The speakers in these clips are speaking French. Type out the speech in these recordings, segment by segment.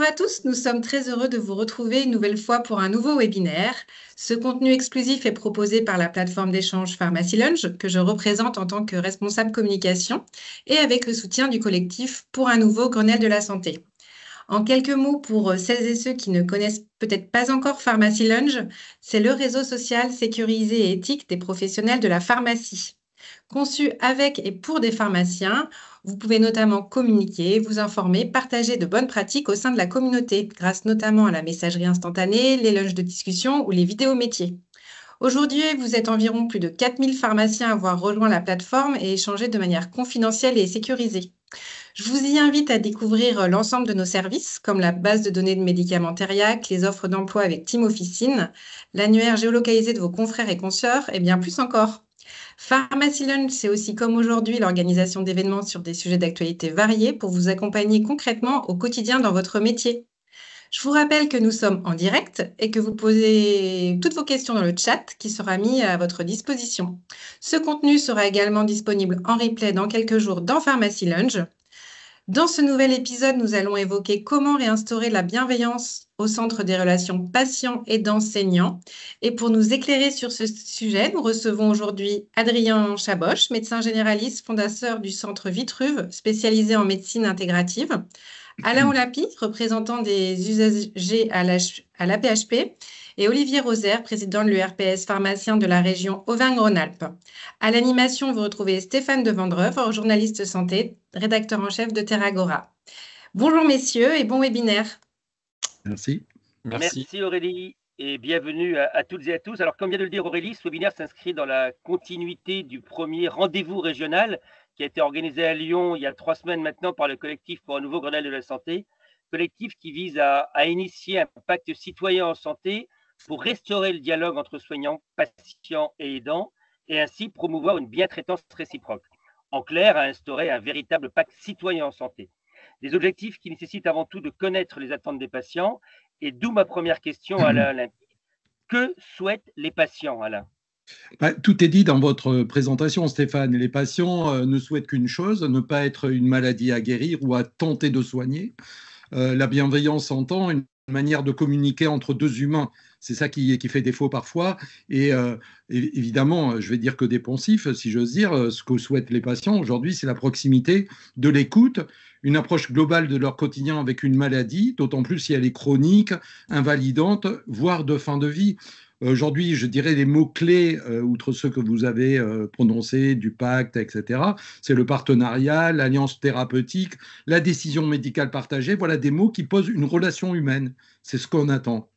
à tous, nous sommes très heureux de vous retrouver une nouvelle fois pour un nouveau webinaire. Ce contenu exclusif est proposé par la plateforme d'échange Pharmacy Lunch que je représente en tant que responsable communication et avec le soutien du collectif pour un nouveau Grenelle de la santé. En quelques mots, pour celles et ceux qui ne connaissent peut-être pas encore Pharmacy Lunch, c'est le réseau social sécurisé et éthique des professionnels de la pharmacie. Conçu avec et pour des pharmaciens, vous pouvez notamment communiquer, vous informer, partager de bonnes pratiques au sein de la communauté, grâce notamment à la messagerie instantanée, les lunchs de discussion ou les vidéos métiers. Aujourd'hui, vous êtes environ plus de 4000 pharmaciens à avoir rejoint la plateforme et échangé de manière confidentielle et sécurisée. Je vous y invite à découvrir l'ensemble de nos services, comme la base de données de médicaments Teriac, les offres d'emploi avec Team Officine, l'annuaire géolocalisé de vos confrères et consoeurs, et bien plus encore. Pharmacy Lunch, c'est aussi comme aujourd'hui l'organisation d'événements sur des sujets d'actualité variés pour vous accompagner concrètement au quotidien dans votre métier. Je vous rappelle que nous sommes en direct et que vous posez toutes vos questions dans le chat qui sera mis à votre disposition. Ce contenu sera également disponible en replay dans quelques jours dans Pharmacy Lunch. Dans ce nouvel épisode, nous allons évoquer comment réinstaurer la bienveillance au centre des relations patients et d'enseignants. Et pour nous éclairer sur ce sujet, nous recevons aujourd'hui Adrien Chaboche, médecin généraliste, fondateur du centre Vitruve, spécialisé en médecine intégrative. Alain Olapi, représentant des usagers à l'AP-HP, et Olivier Rosaire, président de l'URPS pharmacien de la région Auvergne-Rhône-Alpes. À l'animation, vous retrouvez Stéphane de Vendreuve, journaliste santé, rédacteur en chef de Terragora. Bonjour messieurs et bon webinaire. Merci. Merci Aurélie et bienvenue à toutes et à tous. Alors comme vient de le dire Aurélie, ce webinaire s'inscrit dans la continuité du premier rendez-vous régional qui a été organisé à Lyon il y a 3 semaines maintenant par le collectif pour un nouveau Grenelle de la santé, collectif qui vise à initier un pacte citoyen en santé pour restaurer le dialogue entre soignants, patients et aidants et ainsi promouvoir une bientraitance réciproque. En clair, à instaurer un véritable pacte citoyen en santé. Des objectifs qui nécessitent avant tout de connaître les attentes des patients et d'où ma première question à Alain. Que souhaitent les patients, Alain? Tout est dit dans votre présentation, Stéphane. Les patients ne souhaitent qu'une chose, ne pas être une maladie à guérir ou à tenter de soigner. La bienveillance entend une manière de communiquer entre deux humains. C'est ça qui fait défaut parfois. Et évidemment, je vais dire que des poncifs, si j'ose dire, ce que souhaitent les patients aujourd'hui, c'est la proximité, de l'écoute, une approche globale de leur quotidien avec une maladie, d'autant plus si elle est chronique, invalidante, voire de fin de vie. Aujourd'hui, je dirais les mots-clés, outre ceux que vous avez prononcés, du pacte, etc., c'est le partenariat, l'alliance thérapeutique, la décision médicale partagée. Voilà des mots qui posent une relation humaine. C'est ce qu'on attend.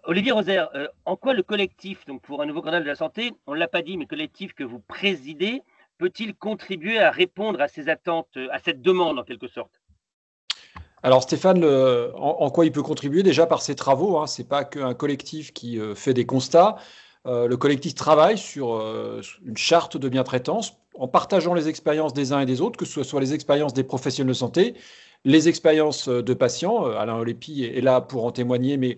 Olivier Rosaire, en quoi le collectif, donc pour un nouveau Grenelle de la santé, on ne l'a pas dit, mais le collectif que vous présidez, peut-il contribuer à répondre à ces attentes, à cette demande en quelque sorte? Alors Stéphane, en quoi il peut contribuer? Déjà par ses travaux, hein, ce n'est pas qu'un collectif qui fait des constats. Le collectif travaille sur une charte de bientraitance en partageant les expériences des uns et des autres, que ce soit les expériences des professionnels de santé, les expériences de patients. Alain Olepi est là pour en témoigner, mais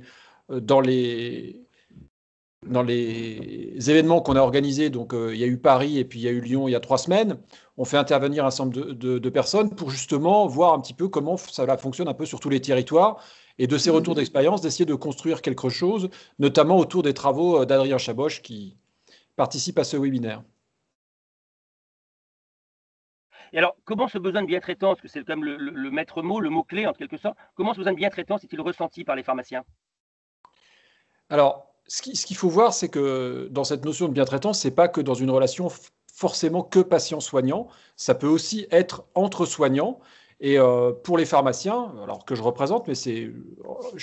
dans les événements qu'on a organisés, donc il y a eu Paris et puis il y a eu Lyon il y a 3 semaines, on fait intervenir un certain nombre de personnes pour justement voir un petit peu comment ça fonctionne un peu sur tous les territoires et de ces retours d'expérience, d'essayer de construire quelque chose, notamment autour des travaux d'Adrien Chaboche qui participe à ce webinaire. Et alors, comment ce besoin de bientraitance, que c'est quand même le maître mot, le mot-clé en quelque sorte, comment ce besoin de bientraitance est-il ressenti par les pharmaciens? Alors, ce qu'il faut voir, c'est que dans cette notion de bientraitance, ce n'est pas que dans une relation forcément que patient-soignant, ça peut aussi être entre soignants. Et pour les pharmaciens, alors que je représente, mais je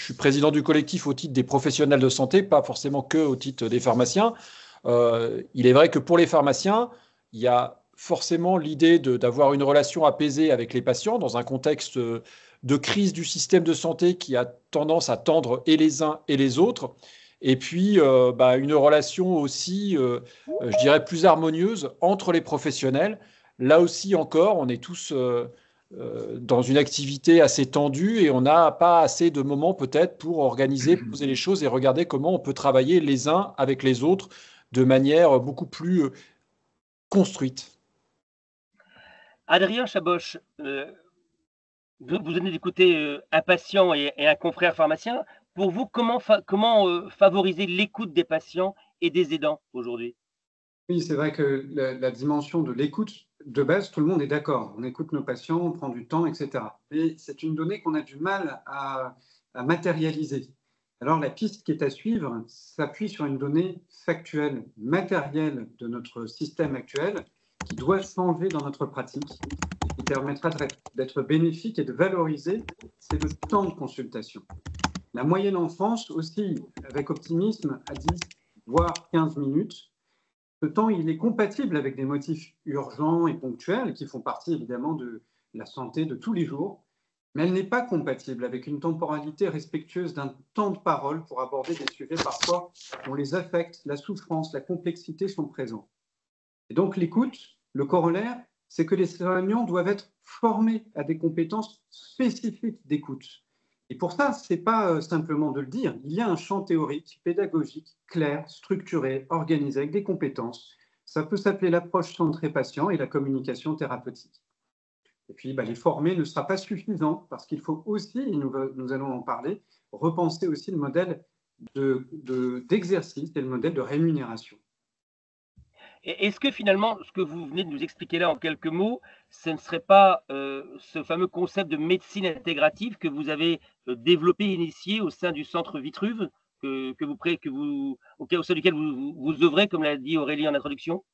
suis président du collectif au titre des professionnels de santé, pas forcément que au titre des pharmaciens. Il est vrai que pour les pharmaciens, il y a forcément l'idée d'avoir une relation apaisée avec les patients dans un contexte de crise du système de santé qui a tendance à tendre et les uns et les autres. Et puis, une relation aussi, je dirais, plus harmonieuse entre les professionnels. Là aussi encore, on est tous dans une activité assez tendue et on n'a pas assez de moments peut-être pour organiser, poser les choses et regarder comment on peut travailler les uns avec les autres de manière beaucoup plus construite. Adrien Chaboche, vous venez d'écouter un patient et un confrère pharmacien. Pour vous, comment favoriser l'écoute des patients et des aidants aujourd'hui? Oui, c'est vrai que la dimension de l'écoute, de base, tout le monde est d'accord. On écoute nos patients, on prend du temps, etc. Mais c'est une donnée qu'on a du mal à matérialiser. Alors, la piste qui est à suivre s'appuie sur une donnée factuelle, matérielle de notre système actuel, qui doit changer dans notre pratique, et qui permettra d'être bénéfique et de valoriser, c'est le temps de consultation. La moyenne en France aussi, avec optimisme, à 10 voire 15 minutes. Ce temps, il est compatible avec des motifs urgents et ponctuels qui font partie évidemment de la santé de tous les jours, mais elle n'est pas compatible avec une temporalité respectueuse d'un temps de parole pour aborder des sujets parfois dont les affects, la souffrance, la complexité sont présents. Et donc l'écoute, le corollaire, c'est que les soignants doivent être formés à des compétences spécifiques d'écoute. Et pour ça, ce n'est pas simplement de le dire. Il y a un champ théorique, pédagogique, clair, structuré, organisé, avec des compétences. Ça peut s'appeler l'approche centrée patient et la communication thérapeutique. Et puis, les former ne sera pas suffisant parce qu'il faut aussi, et nous allons en parler, repenser aussi le modèle d'exercice et le modèle de rémunération. Et est-ce que finalement, ce que vous venez de nous expliquer là en quelques mots, ce ne serait pas ce fameux concept de médecine intégrative que vous avez développé et initié au sein du centre Vitruve, au sein duquel vous œuvrez, comme l'a dit Aurélie en introduction?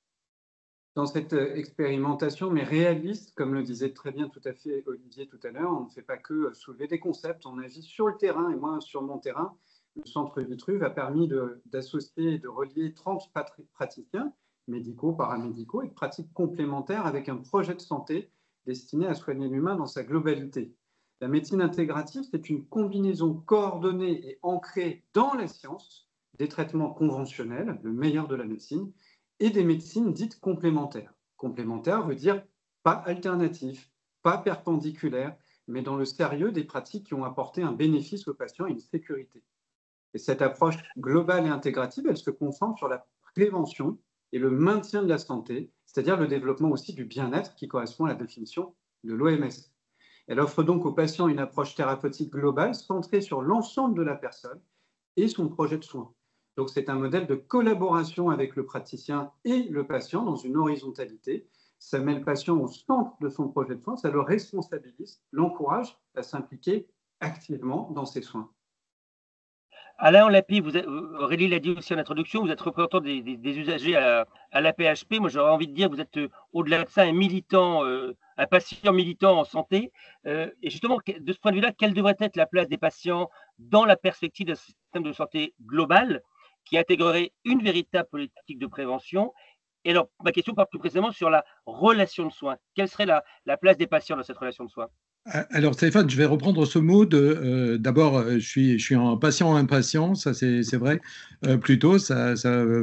Dans cette expérimentation, mais réaliste, comme le disait très bien tout à fait Olivier tout à l'heure, on ne fait pas que soulever des concepts, on agit sur le terrain. Et moi, sur mon terrain, le centre Vitruve a permis d'associer et de relier 30 praticiens médicaux, paramédicaux et de pratiques complémentaires avec un projet de santé destiné à soigner l'humain dans sa globalité. La médecine intégrative, c'est une combinaison coordonnée et ancrée dans la science des traitements conventionnels, le meilleur de la médecine, et des médecines dites complémentaires. Complémentaire veut dire pas alternatif, pas perpendiculaire, mais dans le sérieux des pratiques qui ont apporté un bénéfice aux patients et une sécurité. Et cette approche globale et intégrative, elle se concentre sur la prévention et le maintien de la santé, c'est-à-dire le développement aussi du bien-être qui correspond à la définition de l'OMS. Elle offre donc aux patients une approche thérapeutique globale centrée sur l'ensemble de la personne et son projet de soins. Donc c'est un modèle de collaboration avec le praticien et le patient dans une horizontalité. Ça met le patient au centre de son projet de soins, ça le responsabilise, l'encourage à s'impliquer activement dans ses soins. Alain Lapi, Aurélie l'a dit aussi en introduction, vous êtes représentant des usagers à l'AP-HP. Moi, j'aurais envie de dire que vous êtes, au-delà de ça, un patient militant en santé. Et justement, de ce point de vue-là, quelle devrait être la place des patients dans la perspective d'un système de santé global qui intégrerait une véritable politique de prévention? Et alors, ma question porte plus précisément sur la relation de soins. Quelle serait la place des patients dans cette relation de soins? Alors Stéphane, je vais reprendre ce mot d'abord, je suis un patient impatient, ça c'est vrai, plutôt, ça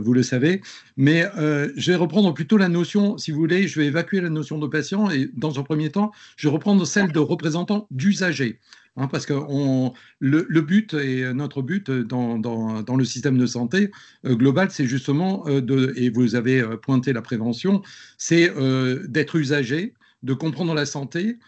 vous le savez, mais je vais reprendre plutôt la notion, si vous voulez, je vais évacuer la notion de patient et dans un premier temps, je vais reprendre celle de représentant d'usager. Parce que le but et notre but dans le système de santé global, c'est justement et vous avez pointé la prévention, c'est d'être usager, de comprendre la santé,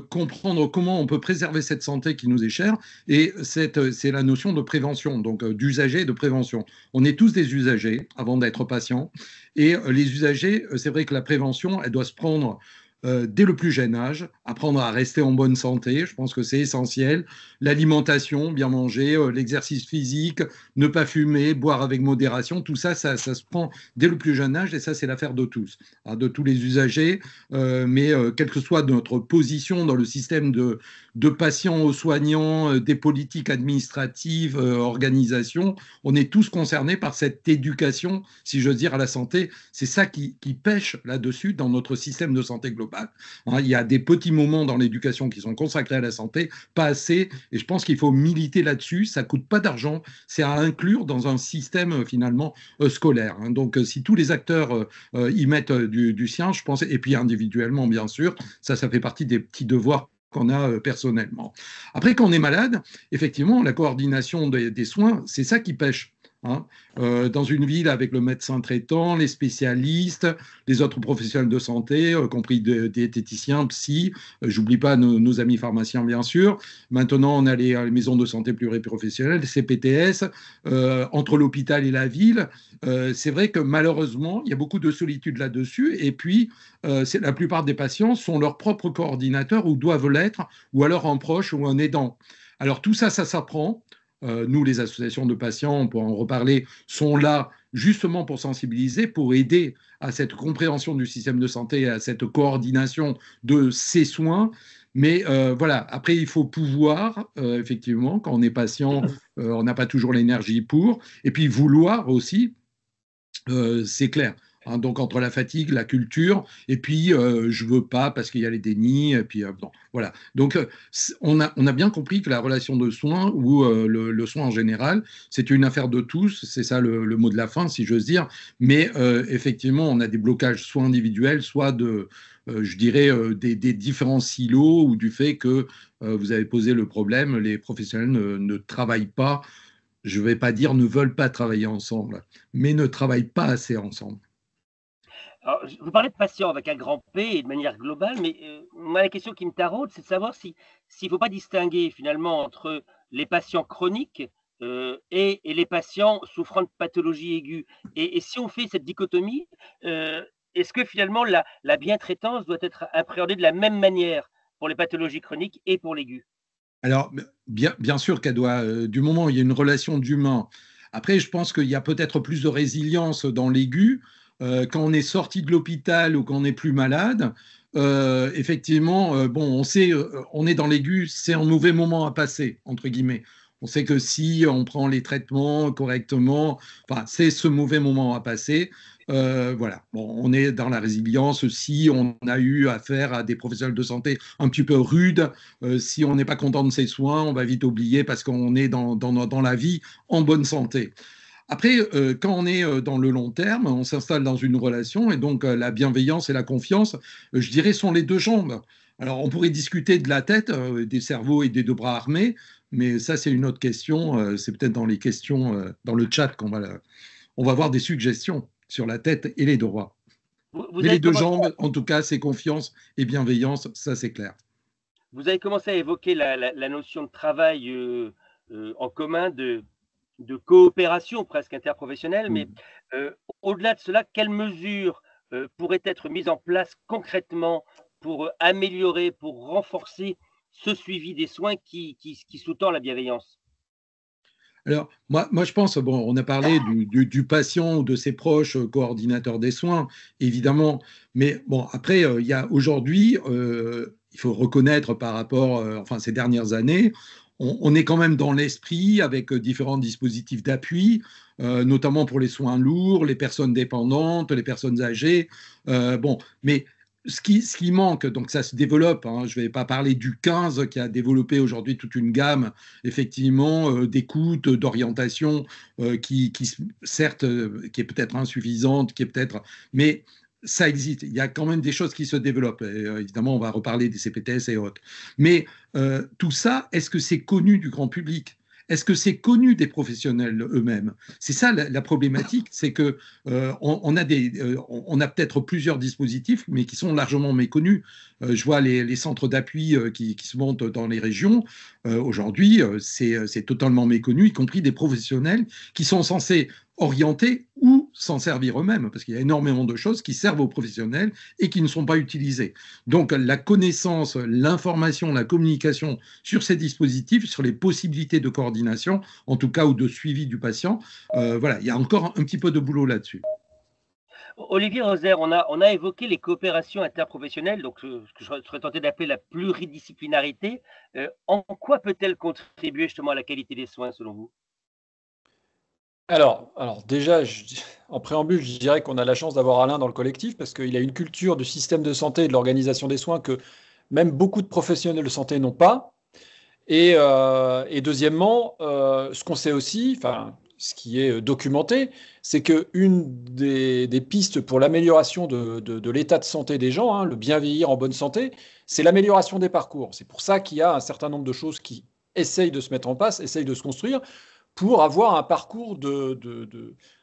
comprendre comment on peut préserver cette santé qui nous est chère, et c'est la notion de prévention, donc d'usager et de prévention. On est tous des usagers avant d'être patients, et les usagers, c'est vrai que la prévention, elle doit se prendre dès le plus jeune âge, apprendre à rester en bonne santé, je pense que c'est essentiel. L'alimentation, bien manger, l'exercice physique, ne pas fumer, boire avec modération, tout ça, ça se prend dès le plus jeune âge et ça, c'est l'affaire de tous, de tous les usagers. Mais quelle que soit notre position dans le système de patients aux soignants, des politiques administratives, organisations, on est tous concernés par cette éducation, si j'ose dire, à la santé. C'est ça qui pêche là-dessus dans notre système de santé global. Il y a des petits moments dans l'éducation qui sont consacrés à la santé, pas assez, et je pense qu'il faut militer là-dessus. Ça coûte pas d'argent, c'est à inclure dans un système finalement scolaire. Donc si tous les acteurs y mettent du sien, je pense, et puis individuellement bien sûr, ça fait partie des petits devoirs qu'on a personnellement. Après, quand on est malade, effectivement, la coordination des soins, c'est ça qui pêche. hein. Dans une ville avec le médecin traitant, les spécialistes, les autres professionnels de santé, compris diététiciens, psy, j'oublie pas nos amis pharmaciens bien sûr. Maintenant, on a les maisons de santé pluriprofessionnelles, les CPTS, entre l'hôpital et la ville. C'est vrai que malheureusement, il y a beaucoup de solitude là-dessus. Et puis, la plupart des patients sont leurs propres coordinateurs ou doivent l'être, ou alors un proche ou un aidant. Alors tout ça, ça s'apprend. Nous, les associations de patients, on pourra en reparler, sont là justement pour sensibiliser, pour aider à cette compréhension du système de santé, à cette coordination de ces soins. Mais voilà, après, il faut pouvoir, effectivement, quand on est patient, on n'a pas toujours l'énergie pour, et puis vouloir aussi, c'est clair. Hein, donc entre la fatigue, la culture, et puis je veux pas parce qu'il y a les dénis, et puis bon, voilà. Donc on a bien compris que la relation de soins ou le soin en général, c'est une affaire de tous, c'est ça le mot de la fin, si j'ose dire. Mais effectivement, on a des blocages soit individuels, soit je dirais, des différents silos ou du fait que vous avez posé le problème, les professionnels ne travaillent pas, je ne vais pas dire ne veulent pas travailler ensemble, mais ne travaillent pas assez ensemble. Alors, vous parlez de patients avec un grand P et de manière globale, mais moi, la question qui me taraude, c'est de savoir s'il ne faut pas distinguer finalement entre les patients chroniques et les patients souffrant de pathologies aiguës. Et si on fait cette dichotomie, est-ce que finalement la bientraitance doit être appréhendée de la même manière pour les pathologies chroniques et pour l'aigu? Alors, bien sûr qu'elle doit, du moment où il y a une relation d'humain. Après, je pense qu'il y a peut-être plus de résilience dans l'aigu. Quand on est sorti de l'hôpital ou quand on n'est plus malade, effectivement, bon, on sait, on est dans l'aigu, c'est un mauvais moment à passer, entre guillemets. On sait que si on prend les traitements correctement, enfin, c'est ce mauvais moment à passer. Voilà, bon, on est dans la résilience. Si on a eu affaire à des professionnels de santé un petit peu rudes, si on n'est pas content de ses soins, on va vite oublier parce qu'on est dans la vie en bonne santé. Après, quand on est dans le long terme, on s'installe dans une relation et donc la bienveillance et la confiance, je dirais, sont les deux jambes. Alors, on pourrait discuter de la tête, des cerveaux et des deux bras armés, mais ça, c'est une autre question. C'est peut-être dans les questions, dans le chat on va voir des suggestions sur la tête et les deux bras. Vous Mais les avez deux commencé, jambes, en tout cas, c'est confiance et bienveillance, ça, c'est clair. vous avez commencé à évoquer la notion de travail en commun, de coopération presque interprofessionnelle, mais euh, au-delà de cela, quelles mesures pourraient être mises en place concrètement pour améliorer, pour renforcer ce suivi des soins qui sous-tend la bienveillance? Alors, moi, je pense, bon, on a parlé du patient ou de ses proches coordinateurs des soins, évidemment, mais bon, après, il y a aujourd'hui, il faut reconnaître par rapport, enfin, ces dernières années, on est quand même dans l'esprit avec différents dispositifs d'appui, notamment pour les soins lourds, les personnes dépendantes, les personnes âgées. Bon, mais ce qui manque, donc ça se développe, hein, je ne vais pas parler du 15 qui a développé aujourd'hui toute une gamme, effectivement, d'écoute, d'orientation, certes, qui est peut-être insuffisante, qui est peut-être. Mais ça existe. Il y a quand même des choses qui se développent. Et, évidemment, on va reparler des CPTS et autres. Mais tout ça, est-ce que c'est connu du grand public? Est-ce que c'est connu des professionnels eux-mêmes? C'est ça la problématique, c'est que on a peut-être plusieurs dispositifs, mais qui sont largement méconnus. Je vois les centres d'appui qui se montent dans les régions. Aujourd'hui, c'est totalement méconnu, y compris des professionnels qui sont censés orienter ou s'en servir eux-mêmes, parce qu'il y a énormément de choses qui servent aux professionnels et qui ne sont pas utilisées. Donc la connaissance, l'information, la communication sur ces dispositifs, sur les possibilités de coordination, en tout cas, ou de suivi du patient, voilà, il y a encore un petit peu de boulot là-dessus. Olivier Roser, on a évoqué les coopérations interprofessionnelles, donc ce que je serais tenté d'appeler la pluridisciplinarité. En quoi peut-elle contribuer justement à la qualité des soins, selon vous? Alors déjà, en préambule, je dirais qu'on a la chance d'avoir Alain dans le collectif parce qu'il a une culture du système de santé et de l'organisation des soins que même beaucoup de professionnels de santé n'ont pas. Et deuxièmement, ce qu'on sait aussi, enfin, ce qui est documenté, c'est qu'une des pistes pour l'amélioration de l'état de santé des gens, hein, le bien vieillir en bonne santé, c'est l'amélioration des parcours. C'est pour ça qu'il y a un certain nombre de choses qui essayent de se mettre en place, essayent de se construire, pour avoir un parcours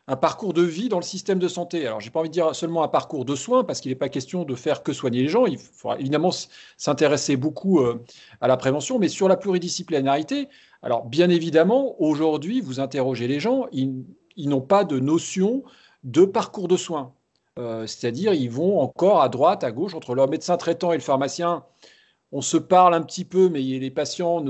un parcours de vie dans le système de santé. Alors, je n'ai pas envie de dire seulement un parcours de soins, parce qu'il n'est pas question de faire que soigner les gens. Il faudra évidemment s'intéresser beaucoup à la prévention, mais sur la pluridisciplinarité. Alors, bien évidemment, aujourd'hui, vous interrogez les gens, ils n'ont pas de notion de parcours de soins. C'est-à-dire, ils vont encore à droite, à gauche, entre leur médecin traitant et le pharmacien. On se parle un petit peu, mais les patients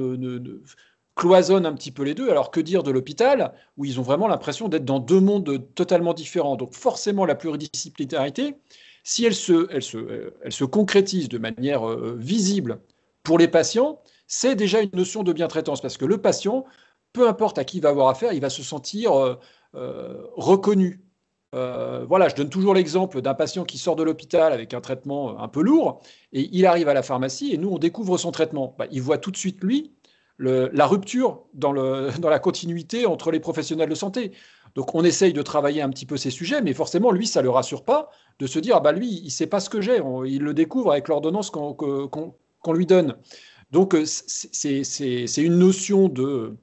cloisonnent un petit peu les deux. Alors que dire de l'hôpital, où ils ont vraiment l'impression d'être dans deux mondes totalement différents. Donc forcément, la pluridisciplinarité, si elle se concrétise de manière visible pour les patients, c'est déjà une notion de bientraitance, parce que le patient, peu importe à qui il va avoir affaire, il va se sentir reconnu. Voilà, je donne toujours l'exemple d'un patient qui sort de l'hôpital avec un traitement un peu lourd, et il arrive à la pharmacie, et nous, on découvre son traitement. Il voit tout de suite, lui, la rupture dans la continuité entre les professionnels de santé. Donc, on essaye de travailler un petit peu ces sujets, mais forcément, lui, ça ne le rassure pas de se dire, lui, il ne sait pas ce que j'ai. Il le découvre avec l'ordonnance qu'on lui donne. Donc, c'est une notion de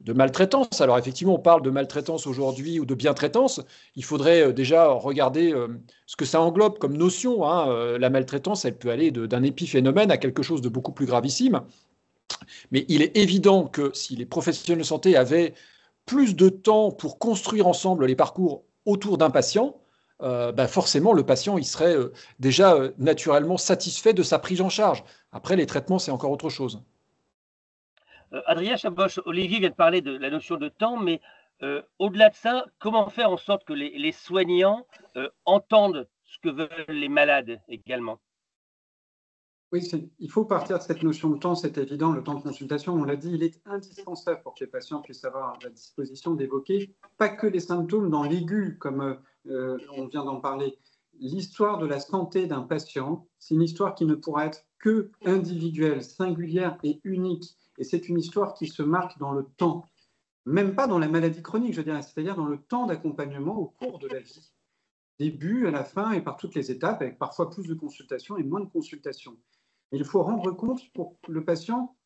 maltraitance. Alors effectivement, on parle de maltraitance aujourd'hui ou de bientraitance. Il faudrait déjà regarder ce que ça englobe comme notion. La maltraitance, elle peut aller d'un épiphénomène à quelque chose de beaucoup plus gravissime. Mais il est évident que si les professionnels de santé avaient plus de temps pour construire ensemble les parcours autour d'un patient, forcément, le patient il serait déjà naturellement satisfait de sa prise en charge. Après, les traitements, c'est encore autre chose. Adrien Chaboch, Olivier vient de parler de la notion de temps, mais au-delà de ça, comment faire en sorte que les soignants entendent ce que veulent les malades également? Oui, il faut partir de cette notion de temps, c'est évident. Le temps de consultation, on l'a dit, il est indispensable pour que les patients puissent avoir la disposition d'évoquer pas que les symptômes dans l'aigu, comme on vient d'en parler. L'histoire de la santé d'un patient, c'est une histoire qui ne pourra être que individuelle, singulière et unique. Et c'est une histoire qui se marque dans le temps, même pas dans la maladie chronique, je dirais, c'est-à-dire dans le temps d'accompagnement au cours de la vie. Début, à la fin et par toutes les étapes, avec parfois plus de consultations et moins de consultations. Et il faut rendre compte pour que le patient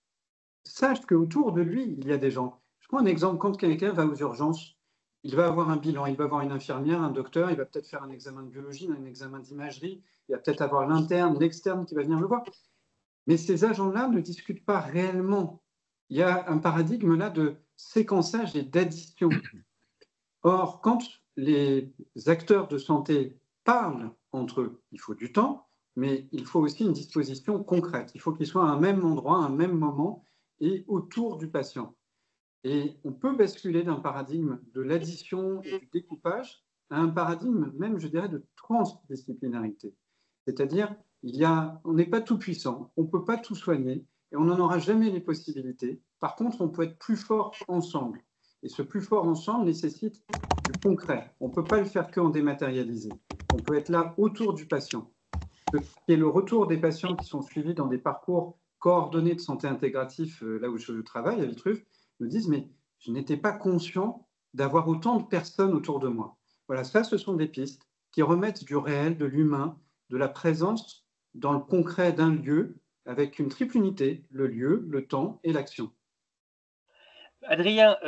sache qu'autour de lui, il y a des gens. Je prends un exemple, quand quelqu'un va aux urgences, il va avoir un bilan, il va avoir une infirmière, un docteur, il va peut-être faire un examen de biologie, un examen d'imagerie, il va peut-être avoir l'interne, l'externe qui va venir le voir. Mais ces agents-là ne discutent pas réellement. Il y a un paradigme là de séquençage et d'addition. Or, quand les acteurs de santé parlent entre eux, il faut du temps, mais il faut aussi une disposition concrète. Il faut qu'ils soient à un même endroit, à un même moment et autour du patient. Et on peut basculer d'un paradigme de l'addition et du découpage à un paradigme même, je dirais, de transdisciplinarité. C'est-à-dire, on n'est pas tout puissant, on ne peut pas tout soigner et on n'en aura jamais les possibilités. Par contre, on peut être plus fort ensemble. Et ce plus fort ensemble nécessite du concret. On ne peut pas le faire qu'en dématérialisé. On peut être là autour du patient. Et le retour des patients qui sont suivis dans des parcours coordonnés de santé intégratif, là où je travaille, à Vitruve, me disent « mais je n'étais pas conscient d'avoir autant de personnes autour de moi ». Voilà, ça, ce sont des pistes qui remettent du réel, de l'humain, de la présence dans le concret d'un lieu, avec une triple unité, le lieu, le temps et l'action. Adrien,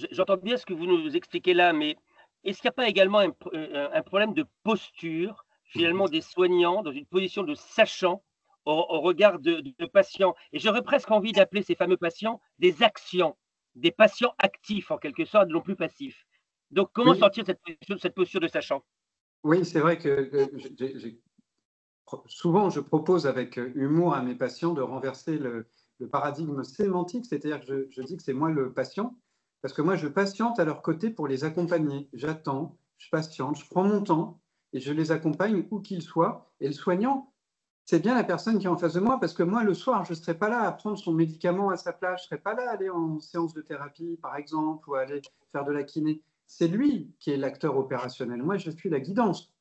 j'entends bien ce que vous nous expliquez là, mais est-ce qu'il n'y a pas également un problème de posture, finalement, des soignants dans une position de sachant au regard de patients? Et j'aurais presque envie d'appeler ces fameux patients des actions, des patients actifs en quelque sorte, non plus passifs. Donc, comment sortir de cette posture de sachant? Oui, c'est vrai que souvent, je propose avec humour à mes patients de renverser le paradigme sémantique, c'est-à-dire que je dis que c'est moi le patient, parce que moi, je patiente à leur côté pour les accompagner. J'attends, je patiente, je prends mon temps et je les accompagne où qu'ils soient. Et le soignant, c'est bien la personne qui est en face de moi, parce que moi, le soir, je ne serai pas là à prendre son médicament à sa place, je ne serai pas là à aller en séance de thérapie, par exemple, ou à aller faire de la kiné. C'est lui qui est l'acteur opérationnel. Moi, je suis la guidance.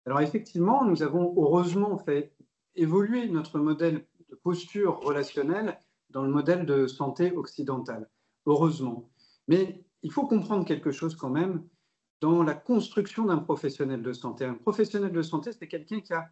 Alors effectivement, nous avons heureusement fait évoluer notre modèle de posture relationnelle dans le modèle de santé occidentale. Heureusement. Mais il faut comprendre quelque chose quand même dans la construction d'un professionnel de santé. Un professionnel de santé, c'est quelqu'un qui a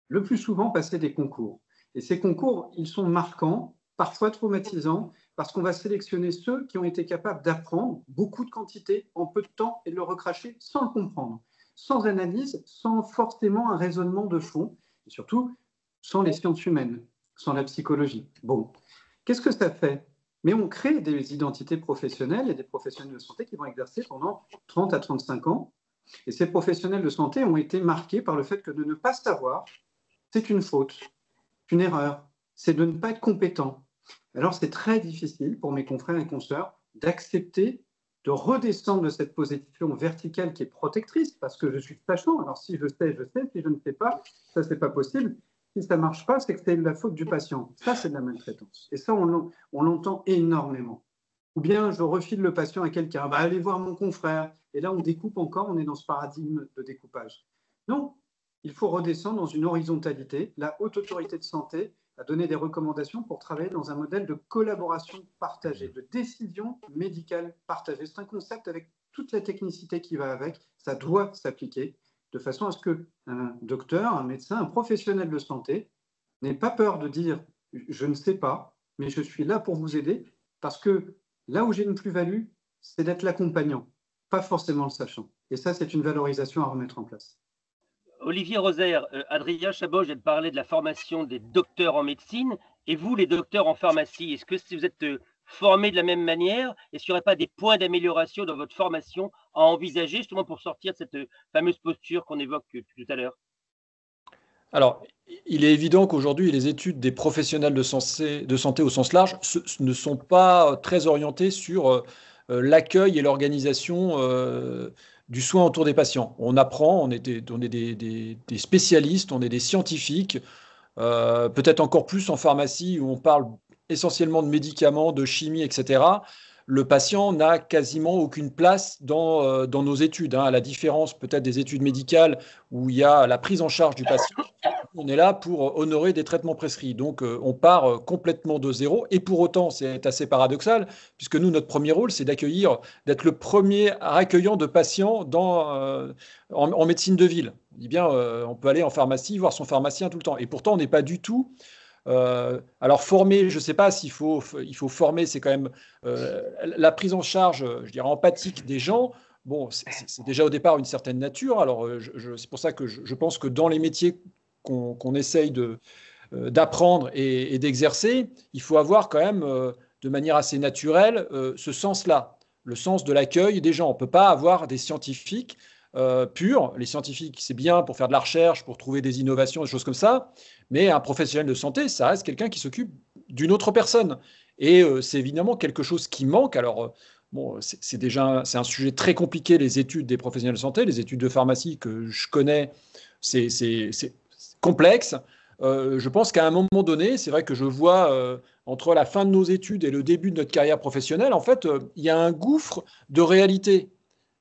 le plus souvent passé des concours. Et ces concours, ils sont marquants, parfois traumatisants, parce qu'on va sélectionner ceux qui ont été capables d'apprendre beaucoup de quantité en peu de temps et de le recracher sans le comprendre, sans analyse, sans forcément un raisonnement de fond, et surtout sans les sciences humaines, sans la psychologie. Bon, qu'est-ce que ça fait? Mais on crée des identités professionnelles et des professionnels de santé qui vont exercer pendant 30 à 35 ans. Et ces professionnels de santé ont été marqués par le fait que de ne pas savoir, c'est une faute, une erreur, c'est de ne pas être compétent. Alors c'est très difficile pour mes confrères et consoeurs d'accepter de redescendre de cette position verticale qui est protectrice, parce que je suis sachant. Alors si je sais, je sais. Si je ne sais pas, ça, c'est pas possible. Si ça ne marche pas, c'est que c'est la faute du patient. Ça, c'est de la maltraitance. Et ça, on l'entend énormément. Ou bien je refile le patient à quelqu'un. Bah, allez voir mon confrère. Et là, on découpe encore, on est dans ce paradigme de découpage. Non, il faut redescendre dans une horizontalité. La haute autorité de santé a donné des recommandations pour travailler dans un modèle de collaboration partagée, de décision médicale partagée. C'est un concept avec toute la technicité qui va avec. Ça doit s'appliquer de façon à ce qu'un docteur, un médecin, un professionnel de santé n'ait pas peur de dire « je ne sais pas, mais je suis là pour vous aider » parce que là où j'ai une plus-value, c'est d'être l'accompagnant, pas forcément le sachant. Et ça, c'est une valorisation à remettre en place. Olivier Rosaire, Adrien Chabot vient de parler de la formation des docteurs en médecine. Et vous, les docteurs en pharmacie, est-ce que si vous êtes formés de la même manière, est-ce qu'il n'y aurait pas des points d'amélioration dans votre formation à envisager justement pour sortir de cette fameuse posture qu'on évoque tout à l'heure? Alors, il est évident qu'aujourd'hui, les études des professionnels de santé au sens large ne sont pas très orientées sur l'accueil et l'organisation du soin autour des patients. On apprend, on est des spécialistes, on est des scientifiques, peut-être encore plus en pharmacie où on parle essentiellement de médicaments, de chimie, etc. Le patient n'a quasiment aucune place dans nos études, hein, à la différence peut-être des études médicales où il y a la prise en charge du patient. On est là pour honorer des traitements prescrits. Donc, on part complètement de zéro. Et pour autant, c'est assez paradoxal, puisque nous, notre premier rôle, c'est d'être le premier accueillant de patients en médecine de ville. On dit bien, on peut aller en pharmacie, voir son pharmacien tout le temps. Et pourtant, on n'est pas du tout. Alors, former, je ne sais pas il faut former, c'est quand même la prise en charge, je dirais, empathique des gens. Bon, c'est déjà au départ une certaine nature. Alors, c'est pour ça que je pense que dans les métiers qu'on essaye d'apprendre et d'exercer, il faut avoir quand même, de manière assez naturelle, ce sens-là, le sens de l'accueil des gens. On ne peut pas avoir des scientifiques purs. Les scientifiques, c'est bien pour faire de la recherche, pour trouver des innovations, des choses comme ça, mais un professionnel de santé, ça reste quelqu'un qui s'occupe d'une autre personne. Et c'est évidemment quelque chose qui manque. Alors, bon, c'est un sujet très compliqué, les études des professionnels de santé, les études de pharmacie que je connais, c'est complexe. Je pense qu'à un moment donné, c'est vrai que je vois entre la fin de nos études et le début de notre carrière professionnelle, en fait, il y a un gouffre de réalité.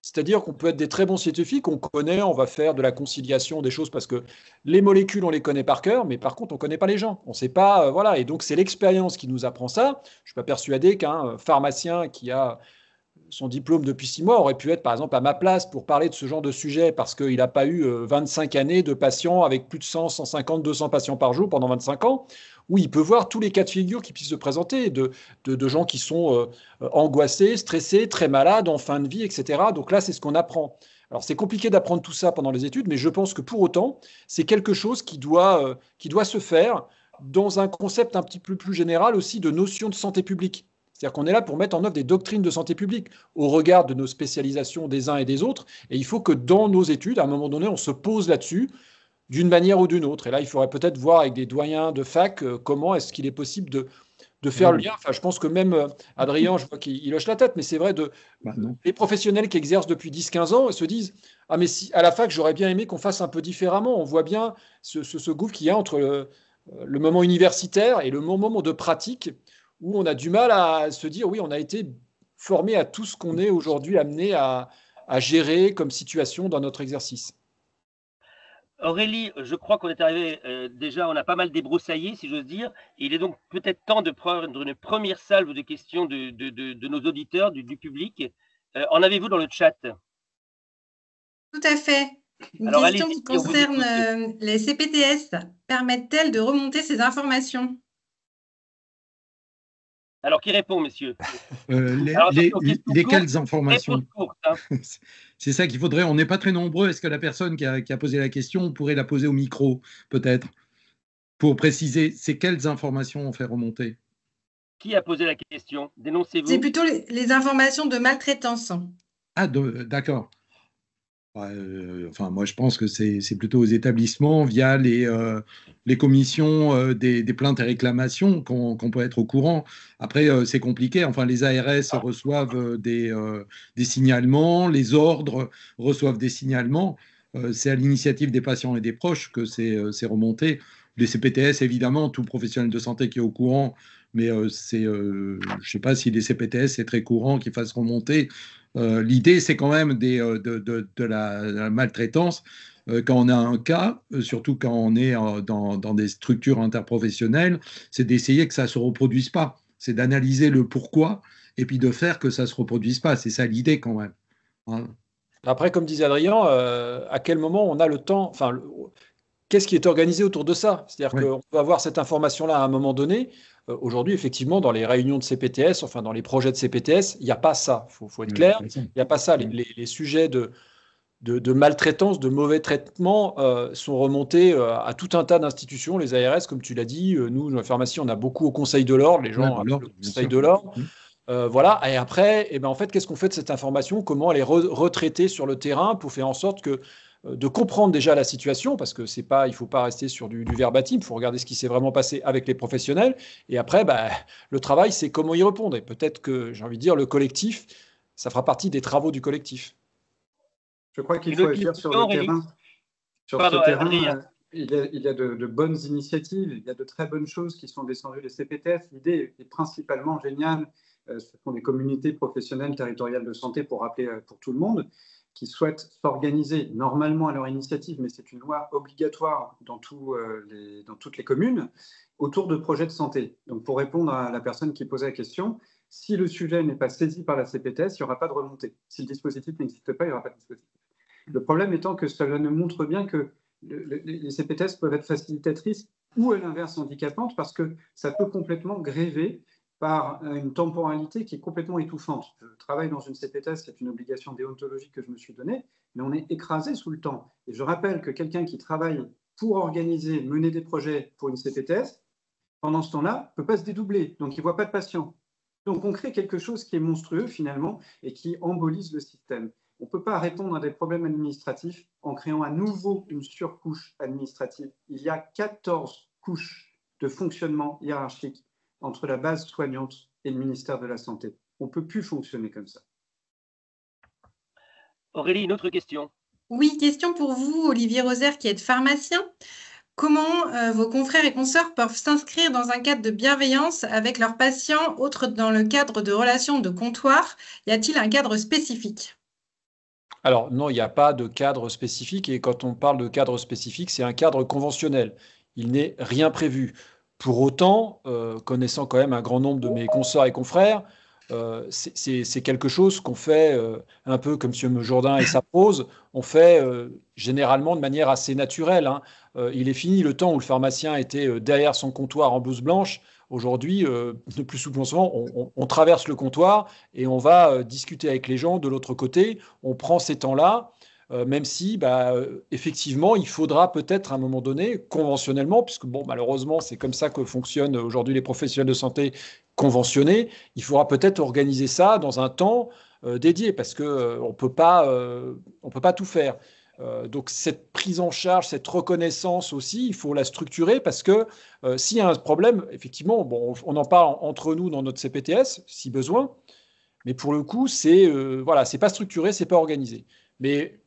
C'est-à-dire qu'on peut être des très bons scientifiques, on connaît, on va faire de la conciliation, des choses, parce que les molécules, on les connaît par cœur, mais par contre, on ne connaît pas les gens. On ne sait pas, voilà. Et donc, c'est l'expérience qui nous apprend ça. Je ne suis pas persuadé qu'un pharmacien qui a son diplôme depuis 6 mois aurait pu être, par exemple, à ma place pour parler de ce genre de sujet parce qu'il n'a pas eu 25 années de patients avec plus de 100, 150, 200 patients par jour pendant 25 ans, où il peut voir tous les cas de figure qui puissent se présenter, de gens qui sont angoissés, stressés, très malades, en fin de vie, etc. Donc là, c'est ce qu'on apprend. Alors, c'est compliqué d'apprendre tout ça pendant les études, mais je pense que pour autant, c'est quelque chose qui doit se faire dans un concept un petit peu plus général aussi de notion de santé publique. C'est-à-dire qu'on est là pour mettre en œuvre des doctrines de santé publique au regard de nos spécialisations des uns et des autres. Et il faut que dans nos études, à un moment donné, on se pose là-dessus d'une manière ou d'une autre. Et là, il faudrait peut-être voir avec des doyens de fac comment est-ce qu'il est possible de faire le lien. Enfin, je pense que même Adrien, je vois qu'il hoche la tête, mais c'est vrai, les professionnels qui exercent depuis 10-15 ans se disent « Ah, mais si, à la fac, j'aurais bien aimé qu'on fasse un peu différemment. » On voit bien ce gouffre qu'il y a entre le moment universitaire et le moment de pratique, où on a du mal à se dire, oui, on a été formé à tout ce qu'on est aujourd'hui amené à gérer comme situation dans notre exercice. Aurélie, je crois qu'on est arrivé, déjà, on a pas mal débroussaillé, si j'ose dire. Il est donc peut-être temps de prendre une première salve de questions de nos auditeurs, du public. En avez-vous dans le chat? Tout à fait. Une Alors, question allez-y, qui concerne les CPTS. Permettent-elles de remonter ces informations? Alors, qui répond, messieurs? Lesquelles informations? Réponse courte, hein. C'est ça qu'il faudrait. On n'est pas très nombreux. Est-ce que la personne qui a posé la question pourrait la poser au micro, peut-être, pour préciser c'est quelles informations on fait remonter? Qui a posé la question? Dénoncez-vous. C'est plutôt les informations de maltraitance. Ah, d'accord. Enfin, moi, je pense que c'est plutôt aux établissements, via les commissions des plaintes et réclamations, qu'on peut être au courant. Après, c'est compliqué. Enfin, les ARS reçoivent des signalements, les ordres reçoivent des signalements. C'est à l'initiative des patients et des proches que c'est remonté. Les CPTS, évidemment, tout professionnel de santé qui est au courant, mais je ne sais pas si les CPTS, c'est très courant qu'ils fassent remonter. L'idée, c'est quand même de la maltraitance. Quand on a un cas, surtout quand on est dans des structures interprofessionnelles, c'est d'essayer que ça ne se reproduise pas. C'est d'analyser le pourquoi et puis de faire que ça ne se reproduise pas. C'est ça l'idée quand même. Hein. Après, comme disait Adrien, à quel moment on a le temps, enfin, qu'est-ce qui est organisé autour de ça? C'est-à-dire qu'on peut avoir cette information-là à un moment donné. Aujourd'hui, effectivement, dans les réunions de CPTS, enfin dans les projets de CPTS, il n'y a pas ça. Il faut être clair, il n'y a pas ça. Les sujets de maltraitance, de mauvais traitement sont remontés à tout un tas d'institutions. Les ARS, comme tu l'as dit, nous, dans la pharmacie, on a beaucoup au Conseil de l'Ordre, les gens au Conseil de l'Ordre. Voilà. Et après, en fait, qu'est-ce qu'on fait de cette information? Comment elle est retraitée sur le terrain pour faire en sorte de comprendre déjà la situation, parce que il ne faut pas rester sur du verbatim, il faut regarder ce qui s'est vraiment passé avec les professionnels. Et après, le travail, c'est comment y répondre. Et peut-être que, j'ai envie de dire, le collectif, ça fera partie des travaux du collectif. Je crois qu'il faut agir sur le terrain. Sur ce terrain, il y a de bonnes initiatives, il y a de très bonnes choses qui sont descendues des CPTS. L'idée est principalement géniale. Ce sont des communautés professionnelles territoriales de santé, pour rappeler pour tout le monde, qui souhaitent s'organiser normalement à leur initiative, mais c'est une loi obligatoire dans toutes les communes, autour de projets de santé. Donc, pour répondre à la personne qui posait la question, si le sujet n'est pas saisi par la CPTS, il n'y aura pas de remontée. Si le dispositif n'existe pas, il n'y aura pas de dispositif. Le problème étant que cela nous montre bien que les CPTS peuvent être facilitatrices ou à l'inverse handicapantes, parce que ça peut complètement gréver par une temporalité qui est complètement étouffante. Je travaille dans une CPTS, c'est une obligation déontologique que je me suis donnée, mais on est écrasé sous le temps. Et je rappelle que quelqu'un qui travaille pour organiser, mener des projets pour une CPTS, pendant ce temps-là, ne peut pas se dédoubler, donc il ne voit pas de patient. Donc on crée quelque chose qui est monstrueux finalement et qui embolise le système. On ne peut pas répondre à des problèmes administratifs en créant à nouveau une surcouche administrative. Il y a 14 couches de fonctionnement hiérarchique entre la base soignante et le ministère de la Santé. On ne peut plus fonctionner comme ça. Aurélie, une autre question. Oui, question pour vous, Olivier Rosaire, qui êtes pharmacien. Comment vos confrères et consoeurs peuvent s'inscrire dans un cadre de bienveillance avec leurs patients, autre dans le cadre de relations de comptoir? Y a-t-il un cadre spécifique? Alors non, il n'y a pas de cadre spécifique, et quand on parle de cadre spécifique, c'est un cadre conventionnel. Il n'est rien prévu. Pour autant, connaissant quand même un grand nombre de mes consoeurs et confrères, c'est quelque chose qu'on fait un peu comme M. Jourdain et sa prose, on fait généralement de manière assez naturelle. Hein. Il est fini le temps où le pharmacien était derrière son comptoir en blouse blanche. Aujourd'hui, de plus souvent, on traverse le comptoir et on va discuter avec les gens de l'autre côté. On prend ces temps-là. Même si, effectivement, il faudra peut-être à un moment donné, conventionnellement, puisque bon, malheureusement, c'est comme ça que fonctionnent aujourd'hui les professionnels de santé conventionnés, il faudra peut-être organiser ça dans un temps dédié, parce qu'on ne peut pas tout faire. Donc cette prise en charge, cette reconnaissance aussi, il faut la structurer, parce que s'il y a un problème, effectivement, bon, on en parle entre nous dans notre CPTS, si besoin, mais pour le coup, c'est pas structuré, c'est pas organisé. Mais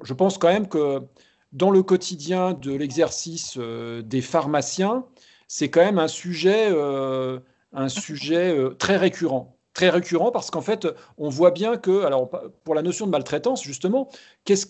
je pense quand même que dans le quotidien de l'exercice des pharmaciens, c'est quand même un sujet très récurrent. Très récurrent parce qu'en fait, on voit bien que, alors pour la notion de maltraitance, justement, qu'est-ce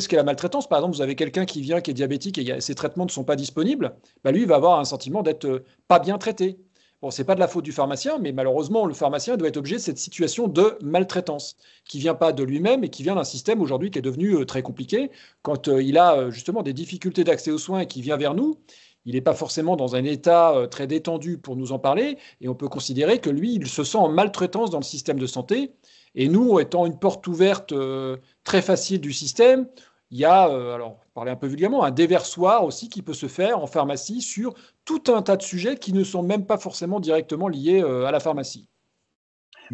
qu'est la maltraitance? Par exemple, vous avez quelqu'un qui vient, qui est diabétique et ses traitements ne sont pas disponibles, lui, il va avoir un sentiment d'être pas bien traité. Bon, ce n'est pas de la faute du pharmacien, mais malheureusement, le pharmacien doit être obligé de cette situation de maltraitance qui ne vient pas de lui-même et qui vient d'un système aujourd'hui qui est devenu très compliqué. Quand il a justement des difficultés d'accès aux soins et qui vient vers nous, il n'est pas forcément dans un état très détendu pour nous en parler, et on peut considérer que lui, il se sent en maltraitance dans le système de santé. Et nous, étant une porte ouverte très facile du système, il y a, alors, pour parler un peu vulgairement, un déversoir aussi qui peut se faire en pharmacie sur tout un tas de sujets qui ne sont même pas forcément directement liés à la pharmacie.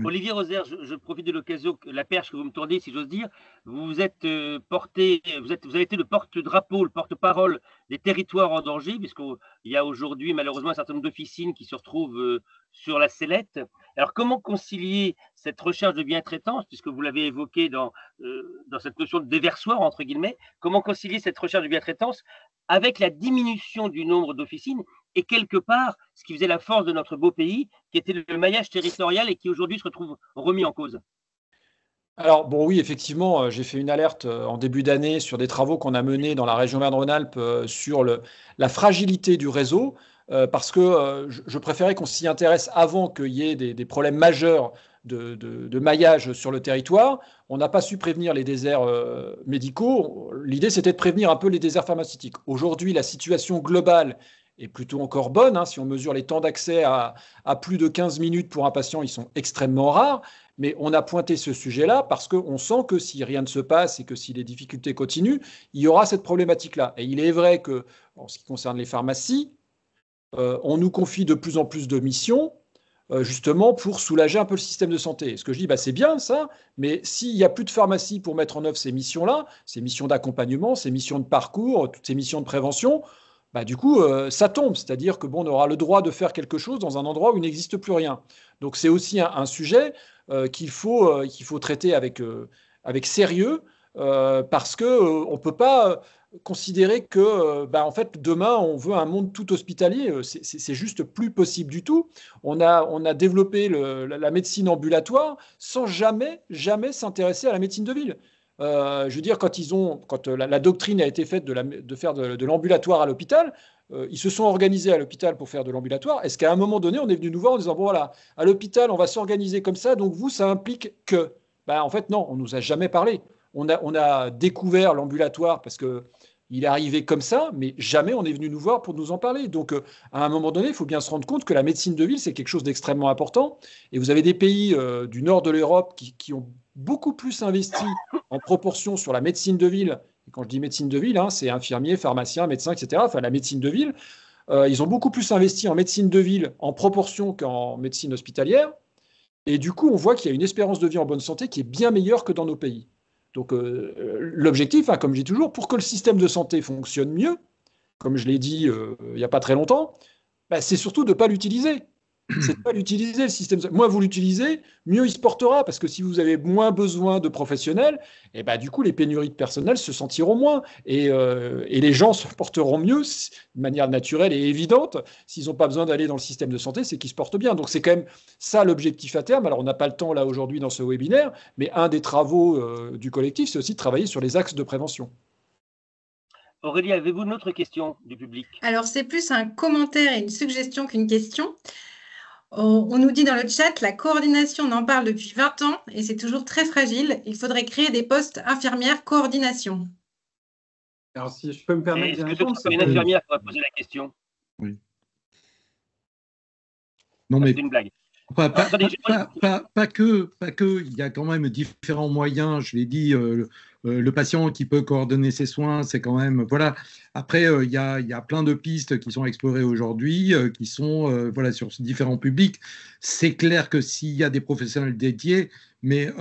Olivier Roser, je profite de l'occasion, la perche que vous me tendez, si j'ose dire. Vous êtes porté, vous avez été le porte-drapeau, le porte-parole des territoires en danger, puisqu'il y a aujourd'hui malheureusement un certain nombre d'officines qui se retrouvent sur la sellette. Alors, comment concilier cette recherche de bien-traitance, puisque vous l'avez évoqué dans cette notion de déversoir, entre guillemets, comment concilier cette recherche de bien-traitance avec la diminution du nombre d'officines et quelque part, ce qui faisait la force de notre beau pays, qui était le maillage territorial et qui aujourd'hui se retrouve remis en cause? Alors, bon, oui, effectivement, j'ai fait une alerte en début d'année sur des travaux qu'on a menés dans la région Auvergne-Rhône-Alpes sur la fragilité du réseau, parce que je préférais qu'on s'y intéresse avant qu'il y ait des problèmes majeurs de maillage sur le territoire. On n'a pas su prévenir les déserts médicaux. L'idée, c'était de prévenir un peu les déserts pharmaceutiques. Aujourd'hui, la situation globale est plutôt encore bonne. Si on mesure les temps d'accès à plus de 15 minutes pour un patient, ils sont extrêmement rares. Mais on a pointé ce sujet-là parce qu'on sent que si rien ne se passe et que si les difficultés continuent, il y aura cette problématique-là. Et il est vrai que, en ce qui concerne les pharmacies, on nous confie de plus en plus de missions, justement pour soulager un peu le système de santé. Et ce que je dis, c'est bien ça, mais s'il n'y a plus de pharmacie pour mettre en œuvre ces missions-là, ces missions d'accompagnement, ces missions de parcours, toutes ces missions de prévention, du coup, ça tombe. C'est-à-dire que on aura le droit de faire quelque chose dans un endroit où il n'existe plus rien. Donc c'est aussi un sujet qu'il faut traiter avec sérieux, parce qu'on ne peut pas considérer que en fait, demain, on veut un monde tout hospitalier. C'est juste plus possible du tout. On a développé la médecine ambulatoire sans jamais s'intéresser à la médecine de ville. Je veux dire, quand la doctrine a été faite de faire de l'ambulatoire à l'hôpital, ils se sont organisés à l'hôpital pour faire de l'ambulatoire. Est-ce qu'à un moment donné, on est venu nous voir en disant, bon voilà, à l'hôpital, on va s'organiser comme ça, donc vous, ça implique que… en fait, non, on ne nous a jamais parlé. On a découvert l'ambulatoire parce qu'il est arrivé comme ça, mais jamais on est venu nous voir pour nous en parler. Donc, à un moment donné, il faut bien se rendre compte que la médecine de ville, c'est quelque chose d'extrêmement important. Et vous avez des pays du nord de l'Europe qui ont beaucoup plus investi en proportion sur la médecine de ville. Et quand je dis médecine de ville, c'est infirmiers, pharmaciens, médecins, etc. Enfin, la médecine de ville, ils ont beaucoup plus investi en médecine de ville en proportion qu'en médecine hospitalière. Et du coup, on voit qu'il y a une espérance de vie en bonne santé qui est bien meilleure que dans nos pays. Donc, l'objectif, comme je dis toujours, pour que le système de santé fonctionne mieux, comme je l'ai dit il n'y a pas très longtemps, c'est surtout de ne pas l'utiliser. C'est de pas l'utiliser, le système. Moins vous l'utilisez, mieux il se portera, parce que si vous avez moins besoin de professionnels, du coup, les pénuries de personnel se sentiront moins, et les gens se porteront mieux de manière naturelle et évidente. S'ils n'ont pas besoin d'aller dans le système de santé, c'est qu'ils se portent bien. Donc, c'est quand même ça l'objectif à terme. Alors, on n'a pas le temps, là, aujourd'hui, dans ce webinaire, mais un des travaux du collectif, c'est aussi de travailler sur les axes de prévention. Aurélie, avez-vous une autre question du public? Alors, c'est plus un commentaire et une suggestion qu'une question. On nous dit dans le chat, la coordination, on en parle depuis 20 ans et c'est toujours très fragile. Il faudrait créer des postes infirmières coordination. Alors, si je peux me permettre de répondre, c'est une infirmière qui va poser la question. Oui. Non, mais c'est une blague. Pas que, il y a quand même différents moyens. Je l'ai dit, le patient qui peut coordonner ses soins, c'est quand même… Voilà. Après, il y a plein de pistes qui sont explorées aujourd'hui, qui sont sur différents publics. C'est clair que s'il y a des professionnels dédiés, mais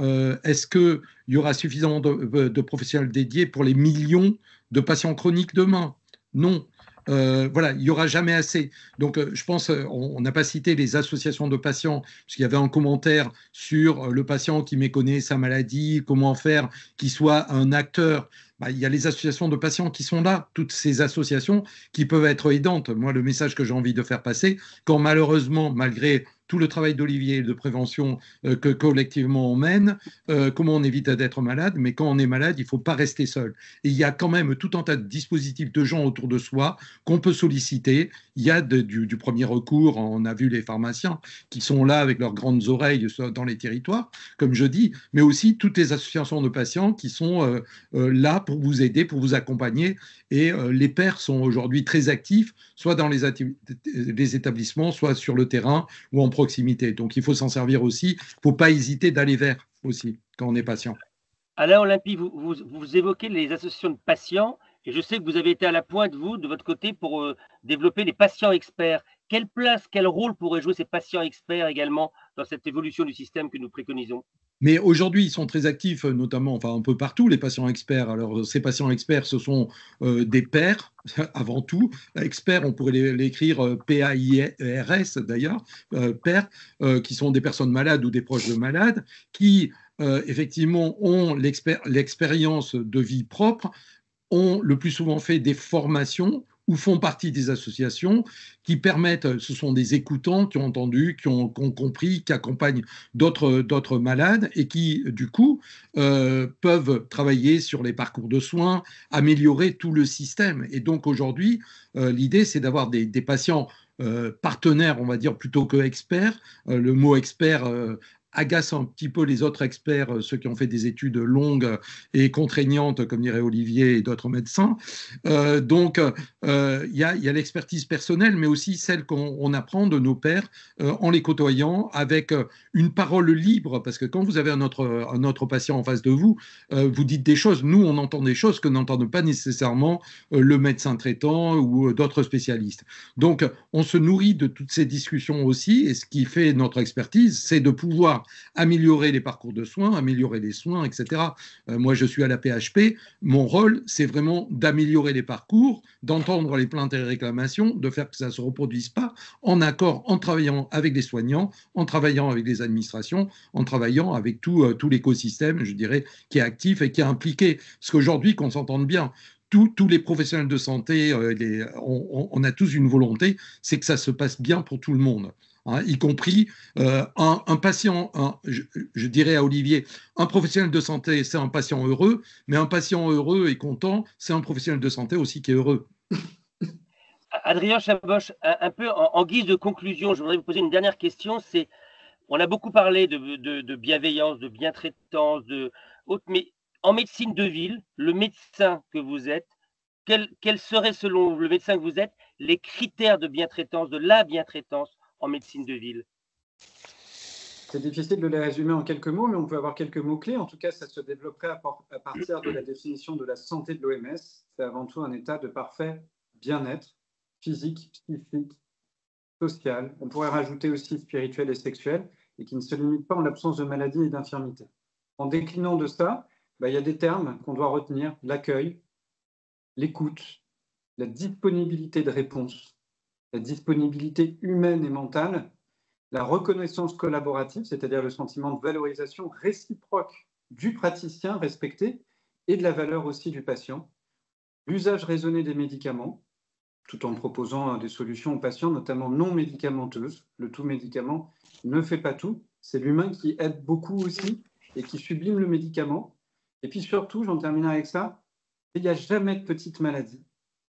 est-ce qu'il y aura suffisamment de professionnels dédiés pour les millions de patients chroniques demain? Non. Il n'y aura jamais assez. Donc, je pense, on n'a pas cité les associations de patients, puisqu'il y avait un commentaire sur le patient qui méconnaît sa maladie, comment faire qu'il soit un acteur. Il y a les associations de patients qui sont là, toutes ces associations qui peuvent être aidantes. Moi, le message que j'ai envie de faire passer, quand malheureusement, malgré tout le travail d'Olivier de prévention que collectivement on mène, comment on évite d'être malade, mais quand on est malade, il ne faut pas rester seul. Et il y a quand même tout un tas de dispositifs de gens autour de soi qu'on peut solliciter. Il y a du premier recours, on a vu les pharmaciens qui sont là avec leurs grandes oreilles dans les territoires, comme je dis, mais aussi toutes les associations de patients qui sont là pour vous aider, pour vous accompagner. Et les pairs sont aujourd'hui très actifs, soit dans les établissements, soit sur le terrain ou en proximité. Donc il faut s'en servir aussi. Il ne faut pas hésiter d'aller vers aussi quand on est patient. Alain Olympie, vous évoquez les associations de patients et je sais que vous avez été à la pointe, vous, de votre côté, pour développer les patients experts. Quelle place, quel rôle pourraient jouer ces patients experts également dans cette évolution du système que nous préconisons? Mais aujourd'hui, ils sont très actifs, notamment, enfin un peu partout, les patients experts. Alors, ces patients experts, ce sont des pairs, avant tout. Experts, on pourrait l'écrire P-A-I-R-S d'ailleurs, pairs, qui sont des personnes malades ou des proches de malades, qui effectivement ont l'expérience de vie propre, ont le plus souvent fait des formations ou font partie des associations qui permettent, ce sont des écoutants qui ont entendu, qui ont compris, qui accompagnent d'autres malades et qui, du coup, peuvent travailler sur les parcours de soins, améliorer tout le système. Et donc aujourd'hui, l'idée, c'est d'avoir des patients partenaires, on va dire, plutôt que experts. Le mot expert agace un petit peu les autres experts, ceux qui ont fait des études longues et contraignantes, comme dirait Olivier et d'autres médecins. Donc, il y a l'expertise personnelle, mais aussi celle qu'on apprend de nos pairs en les côtoyant avec une parole libre, parce que quand vous avez un autre patient en face de vous, vous dites des choses, nous on entend des choses que n'entendent pas nécessairement le médecin traitant ou d'autres spécialistes. Donc, on se nourrit de toutes ces discussions aussi, et ce qui fait notre expertise, c'est de pouvoir améliorer les parcours de soins, améliorer les soins, etc. Moi, je suis à la PHP. Mon rôle, c'est vraiment d'améliorer les parcours, d'entendre les plaintes et les réclamations, de faire que ça ne se reproduise pas, en accord, en travaillant avec les soignants, en travaillant avec les administrations, en travaillant avec tout l'écosystème, je dirais, qui est actif et qui est impliqué. Parce qu'aujourd'hui, qu'on s'entende bien, tous les professionnels de santé, on a tous une volonté, c'est que ça se passe bien pour tout le monde. Hein, y compris un patient, je dirais à Olivier, un professionnel de santé, c'est un patient heureux, mais un patient heureux et content, c'est un professionnel de santé aussi qui est heureux. Adrien Chaboch, un peu en guise de conclusion, je voudrais vous poser une dernière question. On a beaucoup parlé de bienveillance, de bientraitance, mais en médecine de ville, le médecin que vous êtes, quels seraient, selon le médecin que vous êtes, les critères de bientraitance, de la bientraitance en médecine de ville? C'est difficile de les résumer en quelques mots, mais on peut avoir quelques mots-clés. En tout cas, ça se développerait à partir de la définition de la santé de l'OMS. C'est avant tout un état de parfait bien-être physique, psychique, social. On pourrait rajouter aussi spirituel et sexuel, et qui ne se limite pas en l'absence de maladie et d'infirmité. En déclinant de ça, il y a des termes qu'on doit retenir: l'accueil, l'écoute, la disponibilité de réponse, la disponibilité humaine et mentale, la reconnaissance collaborative, c'est-à-dire le sentiment de valorisation réciproque du praticien respecté et de la valeur aussi du patient, l'usage raisonné des médicaments, tout en proposant des solutions aux patients, notamment non médicamenteuses. Le tout médicament ne fait pas tout. C'est l'humain qui aide beaucoup aussi et qui sublime le médicament. Et puis surtout, j'en terminerai avec ça, il n'y a jamais de petite maladie.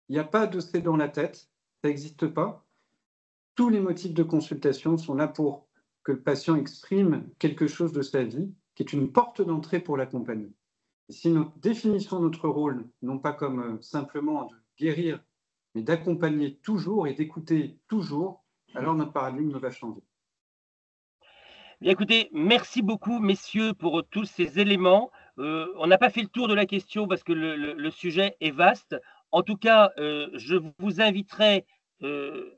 Il n'y a pas de c'est dans la tête, ça n'existe pas. Tous les motifs de consultation sont là pour que le patient exprime quelque chose de sa vie, qui est une porte d'entrée pour l'accompagner. Et si nous définissons notre rôle, non pas comme simplement de guérir, mais d'accompagner toujours et d'écouter toujours, alors notre paradigme va changer. Bien, écoutez, merci beaucoup, messieurs, pour tous ces éléments. On n'a pas fait le tour de la question parce que le sujet est vaste. En tout cas, je vous inviterai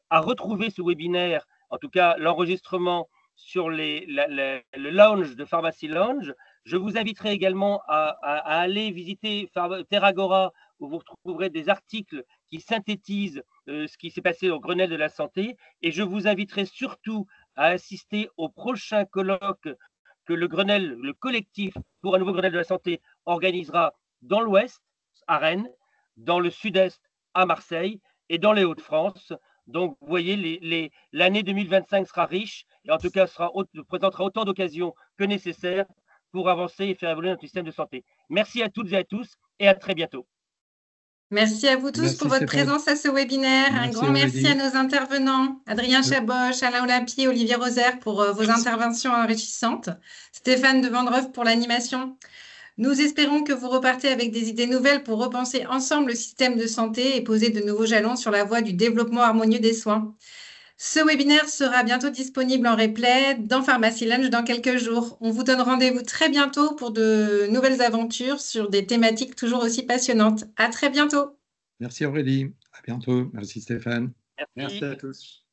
à retrouver ce webinaire, en tout cas l'enregistrement sur le lounge de Pharmacy Lounge. Je vous inviterai également à aller visiter Terragora, où vous retrouverez des articles qui synthétisent ce qui s'est passé au Grenelle de la santé. Et je vous inviterai surtout à assister au prochain colloque que le collectif pour un nouveau Grenelle de la santé organisera dans l'Ouest, à Rennes, dans le Sud-Est, à Marseille, et dans les Hauts-de-France. Donc, vous voyez, l'année 2025 sera riche et en tout cas présentera autant d'occasions que nécessaire pour avancer et faire évoluer notre système de santé. Merci à toutes et à tous et à très bientôt. Merci à vous tous Merci pour votre Stéphane. présence à ce webinaire. Un Merci grand merci à Aurélie. nos intervenants, Adrien Chaboch, Alain Olapi, Olivier Rosaire pour vos interventions enrichissantes, Stéphane de Vandreuve pour l'animation. Nous espérons que vous repartez avec des idées nouvelles pour repenser ensemble le système de santé et poser de nouveaux jalons sur la voie du développement harmonieux des soins. Ce webinaire sera bientôt disponible en replay dans Pharmacy Lunch dans quelques jours. On vous donne rendez-vous très bientôt pour de nouvelles aventures sur des thématiques toujours aussi passionnantes. À très bientôt. Merci Aurélie. À bientôt. Merci Stéphane. Merci. Merci à tous.